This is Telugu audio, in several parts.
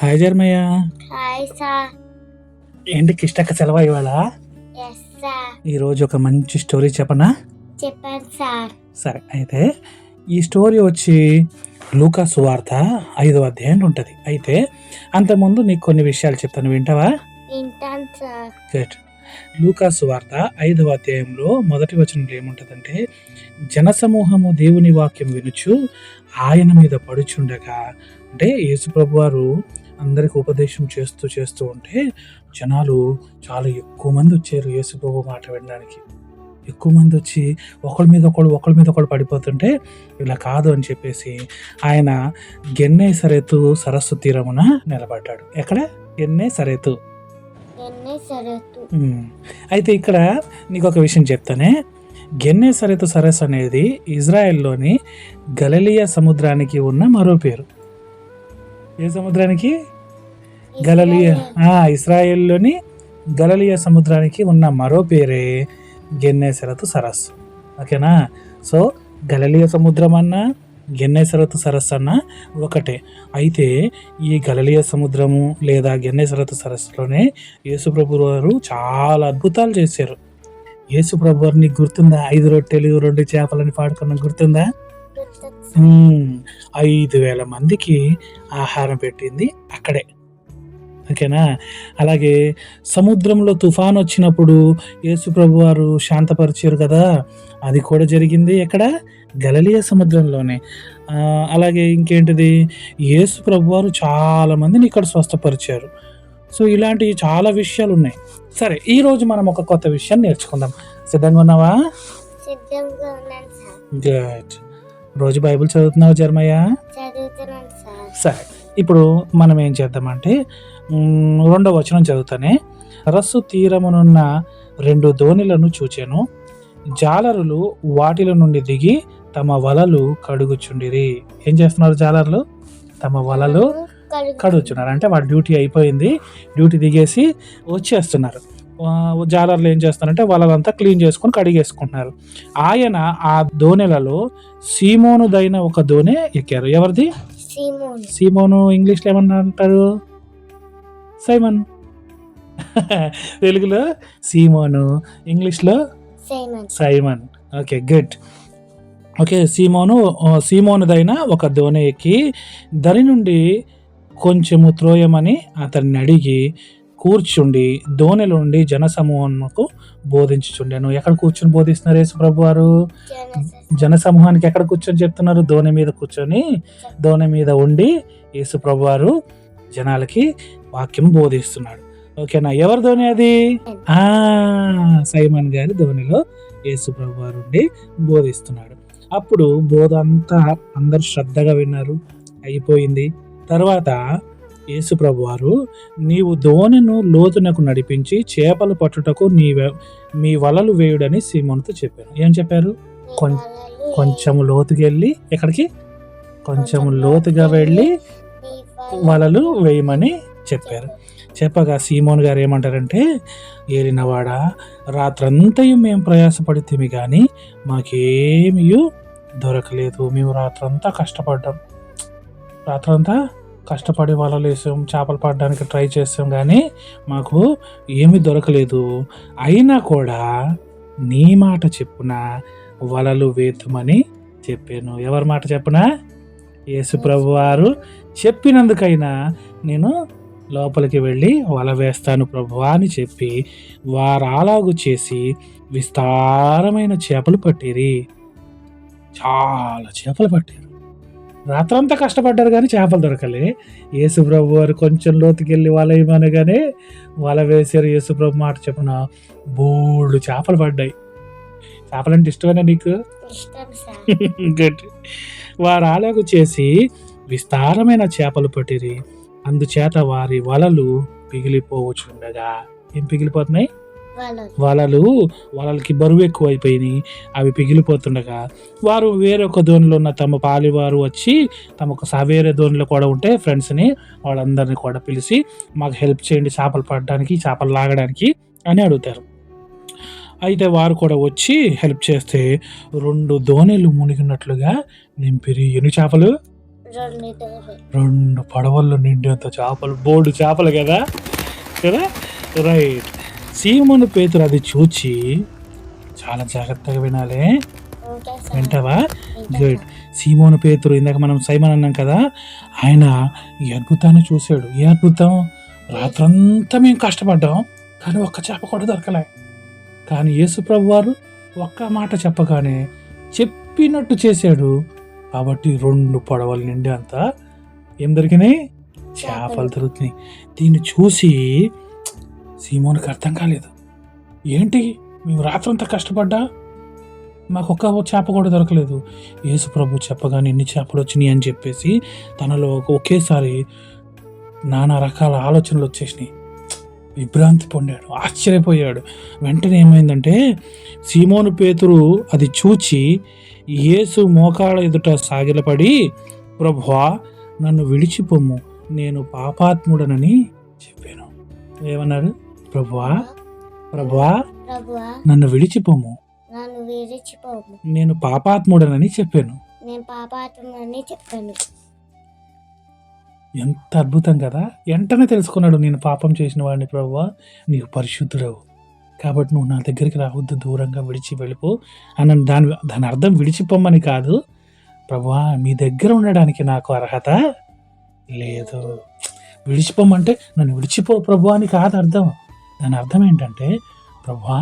Hi Jeremiah. Hi sir. ఏంటి కిష్టక్క సెలవు ఇవాళ? Yes sir. ఈరోజు ఒక మంచి స్టోరీ చెప్పనా? చెప్పండి సార్. సరే, అయితే ఈ స్టోరీ వచ్చి లూకా సువార్త 5వ అధ్యాయం ఉంటుంది. అయితే అంతకుముందు నీకు కొన్ని విషయాలు చెప్తాను, వింటావా? వింటాను సార్. గుడ్. లూకా సువార్త 5వ అధ్యాయంలో మొదటి వచనంలో ఏముంటుందంటే, జనసమూహము దేవుని వాక్యం వినుచు ఆయన మీద పడుచుండగా, అంటే యేసుప్రభు వారు అందరికి ఉపదేశం చేస్తూ ఉంటే జనాలు చాలా ఎక్కువ మంది వచ్చారు యేసుప్రభు మాట వినడానికి. ఎక్కువ మంది వచ్చి ఒకళ్ళ మీద ఒకళ్ళు పడిపోతుంటే ఇలా కాదు అని చెప్పేసి ఆయన గెన్నేసరెతు సరస్సు తీరమున నిలబడ్డాడు. ఎక్కడ? గెన్నేసరెతు. అయితే ఇక్కడ నీకు ఒక విషయం చెప్తానే. గెన్నేసరెతు సరస్సు అనేది ఇజ్రాయెల్లోని గలిలయ సముద్రానికి ఉన్న మరో పేరు. ఏ సముద్రానికి? గలిలయ. ఇజ్రాయెల్లోని గలిలయ సముద్రానికి ఉన్న మరో పేరే గెన్నేసరెతు సరస్సు. ఓకేనా? సో గలిలయ సముద్రం అన్నా గెన్నేసరెతు సరస్సు అన్న ఒకటే. అయితే ఈ గలిలయ సముద్రము లేదా గెన్నేసరెతు సరస్సులోనే యేసుప్రభు వారు చాలా అద్భుతాలు చేశారు. యేసుప్రభు వారిని గుర్తుందా? 5 రొట్టెలు 2 చేపలని పాడుకున్న గుర్తుందా? 5,000 మందికి ఆహారం పెట్టింది అక్కడే. ఓకేనా? అలాగే సముద్రంలో తుఫాన్ వచ్చినప్పుడు యేసుప్రభు వారు శాంతపరిచారు కదా, అది కూడా జరిగింది ఎక్కడ? గలిలయ సముద్రంలోనే. అలాగే ఇంకేంటిది, యేసుప్రభు వారు చాలా మందిని ఇక్కడ స్వస్థపరిచారు. సో ఇలాంటి చాలా విషయాలు ఉన్నాయి. సరే, ఈరోజు మనం ఒక కొత్త విషయాన్ని నేర్చుకుందాం. సిద్ధంగా ఉన్నావా? సిద్ధంగా ఉన్నాను సార్. గుడ్. రోజు బైబిల్ చదువుతున్నావు జర్మయ్య? చదువుతున్నాను సార్. సరే, ఇప్పుడు మనం ఏం చేద్దామంటే 2వ వచనం చదువుతానే. సరస్సు తీరమునున్న 2 దోణిలను చూచెను, జాలరులు వాటిల నుండి దిగి తమ వలలు కడుగుచుండిరి. ఏం చేస్తున్నారు జాలరులు? తమ వలలు కడుగుతున్నారు. అంటే వాడి డ్యూటీ అయిపోయింది, డ్యూటీ దిగేసి వచ్చేస్తున్నారు. జాలర్లు ఏం చేస్తున్నారంటే వాళ్ళంతా క్లీన్ చేసుకొని కడిగేసుకుంటున్నారు. ఆయన ఆ దోణెలలో సీమోనుదైన ఒక దోణె ఎక్కారు. ఎవరిది? సీమోను. ఇంగ్లీష్లో ఏమన్నా అంటారు? సైమన్. తెలుగులో సీమోను, ఇంగ్లీష్లో సైమన్. Okay, good. ఓకే, సీమోనుదైన ఒక దోణె ఎక్కి దరి నుండి కొంచెము త్రోయమని అతన్ని అడిగి కూర్చుండి దోణెల నుండి జనసమూహముకు బోధించుచుండెను. ఎక్కడ కూర్చొని బోధిస్తున్నారు యేసుప్రభు వారు? జనసమూహానికి ఎక్కడ కూర్చొని చెప్తున్నారు? దోణె మీద కూర్చొని, దోణె మీద ఉండి యేసుప్రభు వారు జనాలకి వాక్యం బోధిస్తున్నాడు. ఓకేనా? ఎవరి దోణి అది? సైమన్ గారి దోణిలో యేసుప్రభు వారు ఉండి బోధిస్తున్నాడు. అప్పుడు బోధ అంతా అందరు శ్రద్ధగా విన్నారు. అయిపోయింది. తర్వాత యేసుప్రభు వారు, నీవు దోణిను లోతునకు నడిపించి చేపలు పట్టుటకు మీ వలలు వేయుడని సీమోనుతో చెప్పారు. ఏం చెప్పారు? కొంచెం లోతుగా వెళ్ళి, ఎక్కడికి? కొంచెం లోతుగా వెళ్ళి వలలు వేయమని చెప్పారు. చెప్పగా సీమోన్ గారు ఏమంటారంటే, ఏలినవాడా, రాత్రంతయు మేము ప్రయాసపడితేమి కానీ మాకేమీ దొరకలేదు. మేము రాత్రంతా కష్టపడి వలలు వేసాం, చేపలు పడడానికి ట్రై చేసాం, కానీ మాకు ఏమీ దొరకలేదు. అయినా కూడా నీ మాట చెప్పున వలలు వేతుమని చెప్పాను. ఎవరి మాట చెప్పున? యేసుప్రభు వారు చెప్పినందుకైనా నేను లోపలికి వెళ్ళి వల వేస్తాను ప్రభువా అని చెప్పి వారు అలాగు చేసి విస్తారమైన చేపలు పట్టిరి. చాలా చేపలు పట్టారు. రాత్రంతా కష్టపడ్డారు కానీ చేపలు దొరకలే. యేసుప్రభు వారు కొంచెం లోతుకెళ్ళి వల వేయమనగానే వల వేసారు. యేసుప్రభు మాట చెప్పున బోల్డ్ చేపలు పడ్డాయి. చేపలంటే ఇష్టమేనా నీకు? గుడ్. వారు అలాగు చేసి విస్తారమైన చేపలు పట్టిరి. అందుచేత వారి వలలు పిగిలిపోవచ్చుండగా. ఏం పిగిలిపోతున్నాయి? వలలకి బరువు ఎక్కువ అయిపోయినాయి. అవి పిగిలిపోతుండగా వారు వేరొక దోణిలో ఉన్న తమ పాలివారు వచ్చి తమకు వేరే దోణిలో కూడా ఉంటే ఫ్రెండ్స్ని వాళ్ళందరినీ కూడా పిలిచి మాకు హెల్ప్ చేయండి చేపలు పడడానికి, చేపలు లాగడానికి అని అడుగుతారు. అయితే వారు కూడా వచ్చి హెల్ప్ చేస్తే 2 దోణెలు మునిగినట్లుగా నింపిరి. ఎన్ని చేపలు? రెండు దోరలు 2 పడవల్లో నిండేంత చేపలు, బోర్డు చేపలు కదా కదా. రైట్. సీమోను పేతురు అది చూచి, చాలా జాగ్రత్తగా వినాలి, ఓకే సార్ వింటావా? వింటా గుడ్. సీమోను పేతురు, ఇందాక మనం సైమన్ అన్నాం కదా, ఆయన ఈ అద్భుతాన్ని చూశాడు. ఏ అద్భుతం? రాత్రంతా మేము కష్టపడ్డాం కానీ ఒక్క చేప కూడా దొరకలే. కానీ యేసు ప్రభు వారు ఒక్క మాట చెప్పగానే చెప్పినట్టు చేశాడు. కాబట్టి 2 పడవలు నిండి అంతా ఏం దొరికినాయి? చేపలు దొరుకుతున్నాయి. దీన్ని చూసి సీమోనుకి అర్థం కాలేదు. ఏంటి, మేము రాత్రంతా కష్టపడ్డా మాకు ఒక్క చేప కూడా దొరకలేదు. యేసు ప్రభు చెప్పగానే ఎన్ని చేపలు వచ్చినాయి అని చెప్పేసి తనలో ఒకేసారి నానా రకాల ఆలోచనలు వచ్చేసినాయి. విభ్రాంతి పొందాడు, ఆశ్చర్యపోయాడు. వెంటనే ఏమైందంటే, సీమోను పేతురు అది చూచి యేసు మోకాళ్ళ ఎదుట సాగిలపడి, ప్రభువా నన్ను విడిచిపోము, నేను పాపాత్ముడనని చెప్పాను. ఏమన్నాడు? ప్రభువా ప్రభువా ప్రభువా నన్ను విడిచిపోము, నన్ను విడిచిపోము, నేను పాపాత్ముడనని చెప్పాను. నేను పాపాత్మని చెప్పాను. ఎంత అద్భుతం కదా. వెంటనే తెలుసుకున్నాడు, నేను పాపం చేసిన వాడిని ప్రభువా, నీవు పరిశుద్ధుడవు, కాబట్టి నువ్వు నా దగ్గరికి రావద్దు, దూరంగా విడిచి వెళ్ళిపో అని. దాని అర్థం విడిచిపోమ్మని కాదు, ప్రభువా మీ దగ్గర ఉండడానికి నాకు అర్హత లేదు. విడిచిపోమంటే నన్ను విడిచిపో ప్రభువా అని కాదు అర్థం. దాని అర్థం ఏంటంటే, ప్రభువా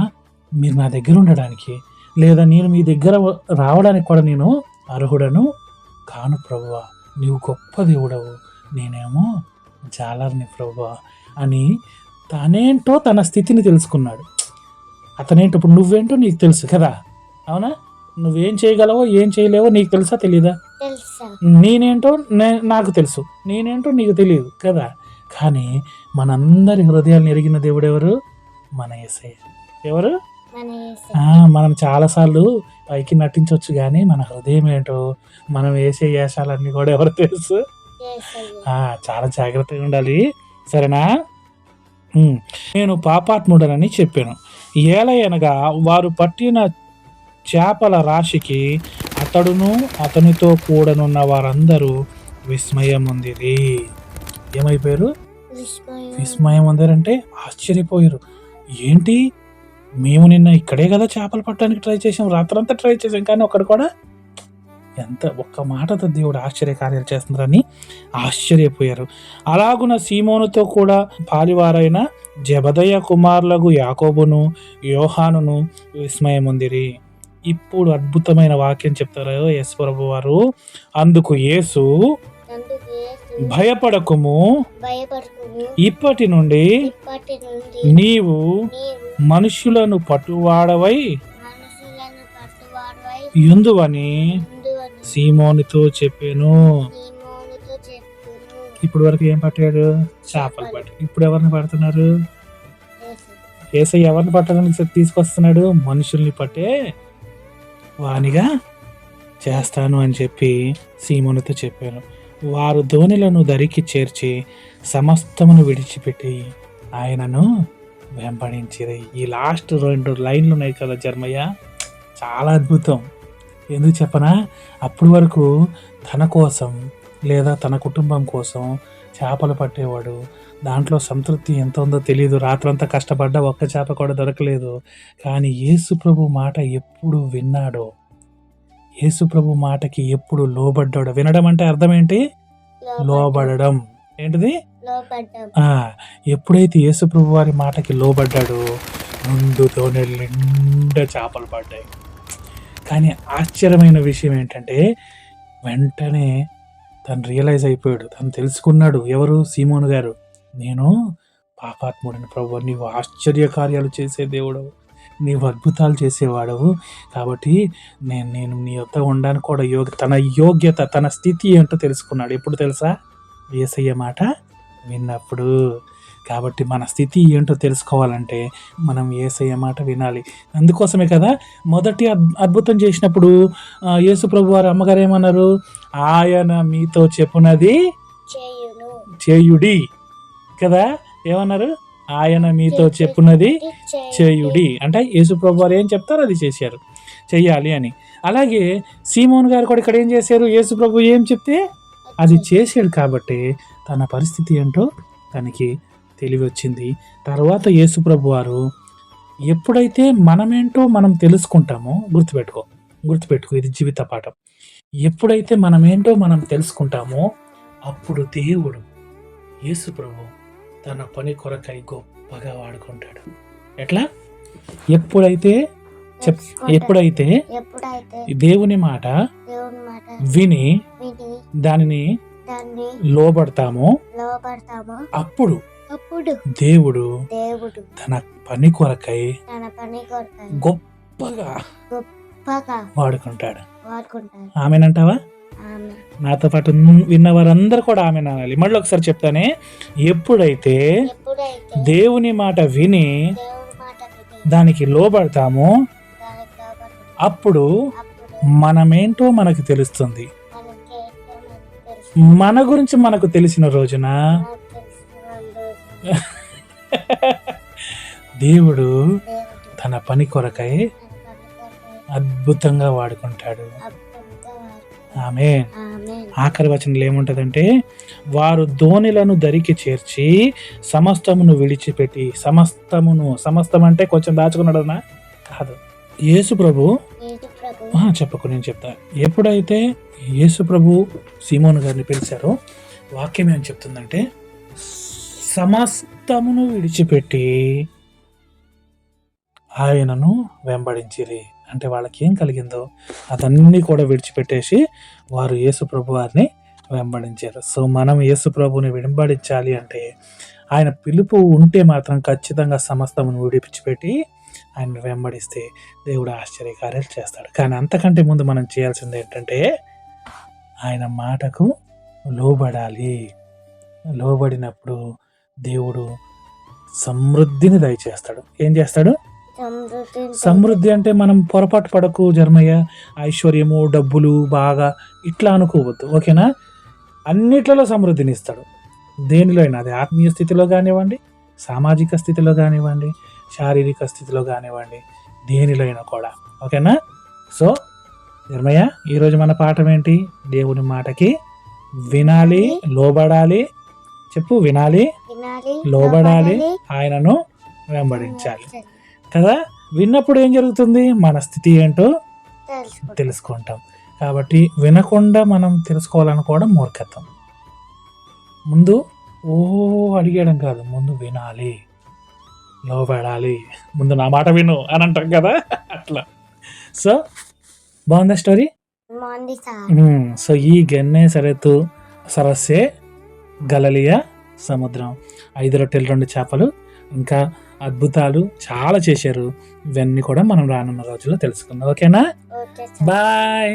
మీరు నా దగ్గర ఉండడానికి, లేదా నేను మీ దగ్గర రావడానికి కూడా నేను అర్హుడను కాను ప్రభువా, నీవు గొప్ప దేవుడవు, నేనేమో జాలర్ని ప్రభువా అని తనేంటో తన స్థితిని తెలుసుకున్నాడు. అతనేంటో, ఇప్పుడు నువ్వేంటో నీకు తెలుసు కదా, అవునా? నువ్వేం చేయగలవో ఏం చేయలేవో నీకు తెలుసా తెలీదా? తెలుసా? నేనేంటో నాకు తెలుసు, నేనేంటో నీకు తెలియదు కదా. కానీ మనందరి హృదయాలను ఎరిగిన దేవుడు ఎవరు? మన యేసయ్య. ఎవరు? మన యేసు. మనం చాలాసార్లు పైకి నటించవచ్చు కానీ మన హృదయం ఏంటో, మనం వేసే వేషాలన్నీ కూడా ఎవరు తెలుసు? యేసయ్య. చాలా జాగ్రత్తగా ఉండాలి, సరేనా? నేను పాపాత్ముడనని చెప్పాను. ఏలయనగా వారు పట్టిన చేపల రాశికి అతడును అతనితో కూడనున్న వారందరూ విస్మయం ఉందిరి. ఏమైపోయారు? విస్మయం. విస్మయం ఉందారంటే ఆశ్చర్యపోయారు. ఏంటి, మేము నిన్న ఇక్కడే కదా చేపలు పట్టడానికి ట్రై చేసాం, రాత్రంతా ట్రై చేసాం, కానీ ఒక్కడు కూడా, ఎంత ఒక్క మాటతో దేవుడు ఆశ్చర్యకార్యాలు చేస్తున్నారని ఆశ్చర్యపోయారు. అలాగున సీమోనుతో కూడా పాలివారైన జెబెదయి కుమారులకు యాకోబును యోహానును విస్మయం ఉందిరి. ఇప్పుడు అద్భుతమైన వాక్యం చెప్తారు యేసు ప్రభు వారు. అందుకు యేసు, అందుకు యేసు, భయపడకుము, భయపడకుము, ఇప్పటి నుండి ఇప్పటి నుండి నీవు నీవు మనుషులను పట్టువాడవై మనుషులను పట్టువాడవై యుందువని ఉండువని సీమోనుతో చెప్పాను. సీమోనుతో చెప్పును. ఇప్పుడు వరకు ఏం పట్టాడు? చేపలు పట్టాడు. ఇప్పుడు ఎవరిని పడుతున్నారు? యేసు. యేసయ్య ఎవరిని పట్టడానికి తీసుకొస్తున్నాడు? మనుషుల్ని పట్టే వానిగా చేస్తాను అని చెప్పి సీమోనుతో చెప్పాను. వారు దోణిలను దరికి చేర్చి సమస్తమును విడిచిపెట్టి ఆయనను వెంబడించిరి. ఈ లాస్ట్ 2 లైన్లు ఉన్నాయి కదా జర్మయ్య, చాలా అద్భుతం. ఎందుకు చెప్పనా? అప్పటి వరకు తన కోసం లేదా తన కుటుంబం కోసం చేపలు పట్టేవాడు. దాంట్లో సంతృప్తి ఎంత ఉందో తెలియదు. రాత్రంతా కష్టపడ్డా ఒక్క చేప కూడా దొరకలేదు. కానీ యేసు ప్రభు మాట ఎప్పుడు విన్నాడో, యేసు ప్రభు మాటకి ఎప్పుడు లోబడ్డాడో. వినడం అంటే అర్థం ఏంటి? లోబడడం. ఏంటిది? లోబడ్డం. ఎప్పుడైతే యేసు ప్రభు వారి మాటకి లోబడ్డాడో 2 దోణెలు నిండా చేపలు పడ్డాయి. కానీ ఆశ్చర్యమైన విషయం ఏంటంటే, వెంటనే తను రియలైజ్ అయిపోయాడు, తను తెలుసుకున్నాడు. ఎవరు? సీమోను గారు. నేను పాపాత్ముడిని ప్రభువా, నీవు ఆశ్చర్య కార్యాలు చేసే దేవుడవు, నీవు అద్భుతాలు చేసేవాడవు, కాబట్టి నేను నీ యొద్ద ఉండడానికి కూడా తన యోగ్యత, తన స్థితి ఏంటో తెలుసుకున్నాడు. ఎప్పుడు తెలుసా? యేసయ్య మాట విన్నప్పుడు. కాబట్టి మన స్థితి ఏంటో తెలుసుకోవాలంటే మనం యేసయ్య మాట వినాలి. అందుకోసమే కదా మొదటి అద్భుతం చేసినప్పుడు యేసు ప్రభు వారు అమ్మగారు ఏమన్నారు? ఆయన మీతో చెప్పునది చేయుడి కదా. ఏమన్నారు? ఆయన మీతో చెప్పునది చేయుడి అంటే యేసు ప్రభు వారు ఏం చెప్తారో అది చేశారు, చెయ్యాలి అని. అలాగే సీమోన్ గారు కూడా ఇక్కడ ఏం చేశారు? యేసు ప్రభు ఏం చెప్తే అది చేసాడు కాబట్టి తన పరిస్థితి ఏంటో తనకి తెలివి వచ్చింది. తర్వాత యేసుప్రభు వారు ఎప్పుడైతే మనమేంటో మనం తెలుసుకుంటామో, గుర్తుపెట్టుకో ఇది జీవిత పాఠం. ఎప్పుడైతే మనమేంటో మనం తెలుసుకుంటామో అప్పుడు దేవుడు యేసుప్రభు తన పని కొరకై గొప్పగా వాడుకుంటాడు. ఎట్లా? ఎప్పుడైతే ఎప్పుడైతే దేవుని మాట దేవుని మాట విని విని దానిని దాన్ని లోబడతామో అప్పుడు అప్పుడు దేవుడు దేవుడు తన పని కొరకై తన పని కొరకై గొప్పగా గొప్పగా వాడుకుంటాడు. వాడుకుంటాడు. ఆమెనంటావా? ఆమె నాతో పాటు విన్న వారందరూ కూడా ఆమె అనాలి. మళ్ళీ ఒకసారి చెప్తానే. ఎప్పుడైతే ఎప్పుడైతే దేవుని మాట విని దేవుని మాట విని దానికి లోబడతామో దానికి లోబడి అప్పుడు అప్పుడు మనమేంటో మనకు తెలుస్తుంది. మనకి ఏంటో మనకు తెలుసు. మన గురించి మనకు తెలిసిన రోజున మనకు తెలిసిన రోజు దేవుడు దేవుడు తన పని కొరకై తన పని కొరకై అద్భుతంగా వాడుకుంటాడు. అద్భుతంగా వాడుకుంటాడు. ఆమె ఆమేన్. ఆఖరి వచనంలో ఏముంటదంటే, వారు దోణిలను దరికి చేర్చి సమస్తమును విడిచిపెట్టి, సమస్తం అంటే కొంచెం దాచుకున్నాడనా? కాదు. యేసు ప్రభు యేసు ప్రభు చెప్పకు, నేను చెప్తా. ఎప్పుడైతే యేసు ప్రభు సీమోను గారిని పిలిచారో వాక్యం ఏం చెప్తుందంటే, సమస్తమును విడిచిపెట్టి ఆయనను వెంబడించిరి. అంటే వాళ్ళకి ఏం కలిగిందో అదన్నీ కూడా విడిచిపెట్టేసి వారు యేసు ప్రభు వారిని వెంబడించారు. సో మనం యేసు ప్రభుని వెంబడించాలి అంటే ఆయన పిలుపు ఉంటే మాత్రం ఖచ్చితంగా సమస్తమును విడిచిపెట్టి ఆయన వెంబడిస్తే దేవుడు ఆశ్చర్యకార్యాలు చేస్తాడు. కానీ అంతకంటే ముందు మనం చేయాల్సింది ఏంటంటే ఆయన మాటకు లోబడాలి. లోబడినప్పుడు దేవుడు సమృద్ధిని దయచేస్తాడు. ఏం చేస్తాడు? సమృద్ధి అంటే మనం పొరపాటు పడకు జర్మయ్య. ఐశ్వర్యము, డబ్బులు బాగా ఇట్లా అనుకోవద్దు, ఓకేనా? అన్నిట్లలో సమృద్ధిని ఇస్తాడు. దేనిలో అయినా, అది ఆత్మీయ స్థితిలో కానివ్వండి, సామాజిక స్థితిలో కానివ్వండి, శారీరక స్థితిలో కానివ్వండి, దేనిలో అయినా కూడా, ఓకేనా? సో జర్మయ్య, ఈరోజు మన పాఠం ఏంటి? దేవుని మాటకి వినాలి, లోబడాలి. చెప్పు. వినాలి, లోబడాలి, ఆయనను వెంబడించాలి కదా. విన్నప్పుడు ఏం జరుగుతుంది? మన స్థితి ఏంటో తెలుసుకుంటాం. కాబట్టి వినకుండా మనం తెలుసుకోవాలనుకోవడం మూర్ఖత్వం. ముందు అడిగేయడం కాదు, ముందు వినాలి, లోబడాలి, ముందు నా మాట విను అని అంటాం కదా, అట్లా. సో బాగుందా స్టోరీ? సో ఈ గెన్నే సరెతు సరస్సే గలలియా సముద్రం, 5 రొట్టెలు 2 చేపలు, ఇంకా అద్భుతాలు చాలా చేశారు. ఇవన్నీ కూడా మనం రానున్న రోజుల్లో తెలుసుకుందాం, ఓకేనా? బాయ్.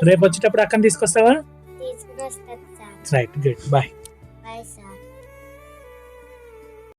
రేపు వచ్చేటప్పుడు అక్కని తీసుకొస్తావా? Right, good, bye.